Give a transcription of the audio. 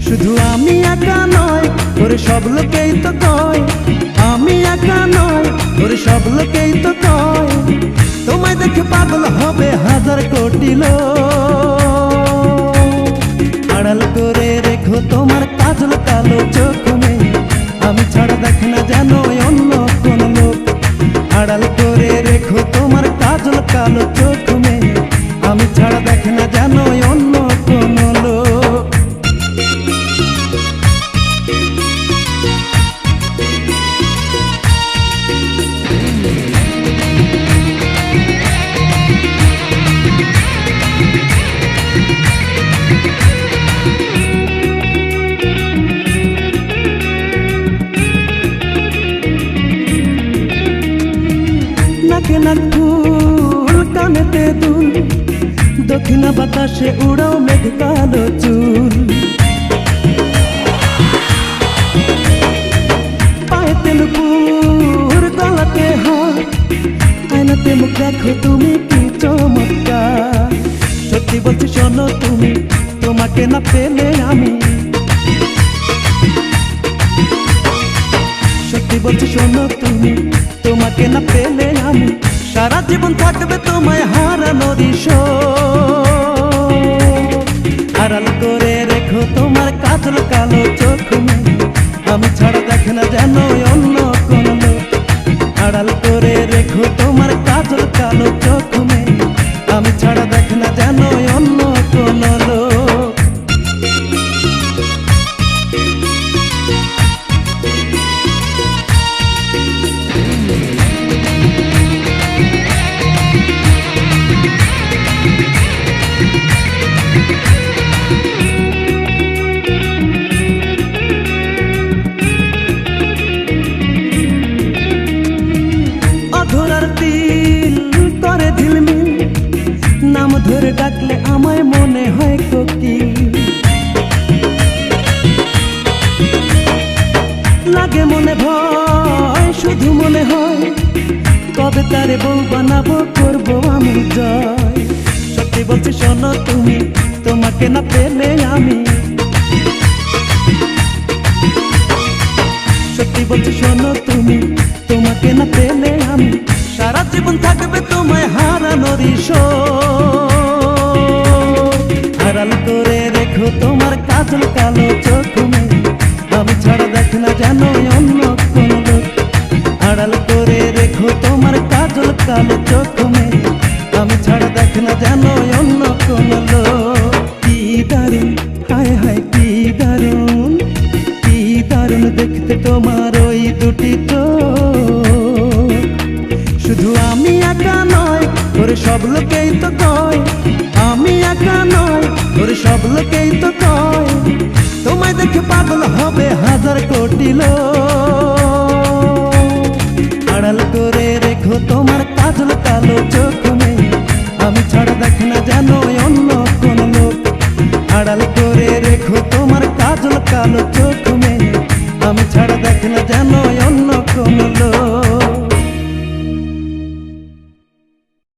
শুধু আমি একা নয়, ওরে সব লোকেই তো কয়। আমি একা নয়, ওরে সব লোকেই তো কয়। তোমায় দেখে পাগল হবে হাজার কোটি লোক। আড়াল করে রেখো তোমার কাজল কালো চোখ মেয়ে, আমি ছাড়া দেখে না যেন অন্য কোন লোক। আড়াল করে রেখো তোমার কাজল কালো চোখ মেয়ে, আমি ছাড়া দেখে না যেন অন্য কোন লোক। নাকে নাক ফুল, কানেতে দুল, দক্ষিণা বাতাসে উড়াও মেঘ কালো চুল। পায়ে তেলপুর, গলাতে হাত, আয়নাতে মুখ দেখো তুমি কি চমৎকার। সত্যি বলছি শোনো তুমি, তোমাকে না পেলে আমি। সত্যি বলছি শোনো তুমি, তোমাকে না পেলে আমি সারা জীবন থাকবে তোমায় হারানোর শোক। আড়াল করে রেখো তোমার কাজল কালো চোখ মেয়ে, আমি ছাড়া দেখে না যেন অন্য কোন লোক। আড়াল করে রেখো তোমার কাজল কালো চোখ মেয়ে, আমি ছাড়া দেখে না যেন অন্য কোন লোক। অধরার তিল করে ঝিলমিল, নাম ধরে ডাকলে আমায় মনে হয় কোকিল। লাগে মনে ভয়, শুধু মনে হয় কবে তারে বউ বানাবো, করবো আমি জয়। সত্যি বলছি শোনো তুমি, তোমাকে না পেলে আমি। সত্যি বলছি শোনো তুমি, তোমাকে না পেলে আমি সারা জীবন থাকবে তোমায় হারানোর শোক। আড়াল করে রেখো তোমার কাজল কালো চোখ মেয়ে, আমি ছাড়া দেখে না যেন অন্য কোন লোক। আড়াল করে রেখো তোমার কাজল কালো চোখ মেয়ে, আমি ছাড়া দেখে না যেন অন্য কোন লোক। কি দারুণ, হায় হায় কি দারুণ, কি দারুণ দেখতে তোমার ওই দুটি চোখ। শুধু আমি একা নয়, ওরে সব লোকেই তো কয়। আমি একা নয়, ওরে সব লোকেই তো কয়। তোমায় দেখে পাগল হবে হাজার কোটি লোক। আড়াল করে রেখো তোমার কাজল কালো চোখ মেয়ে, আমি ছাড়া দেখে না যেন অন্য কোন লোক। আড়াল করে রেখো তোমার কাজল কালো চোখ মেয়ে, আমি ছাড়া দেখে না যেন অন্য কোন লোক।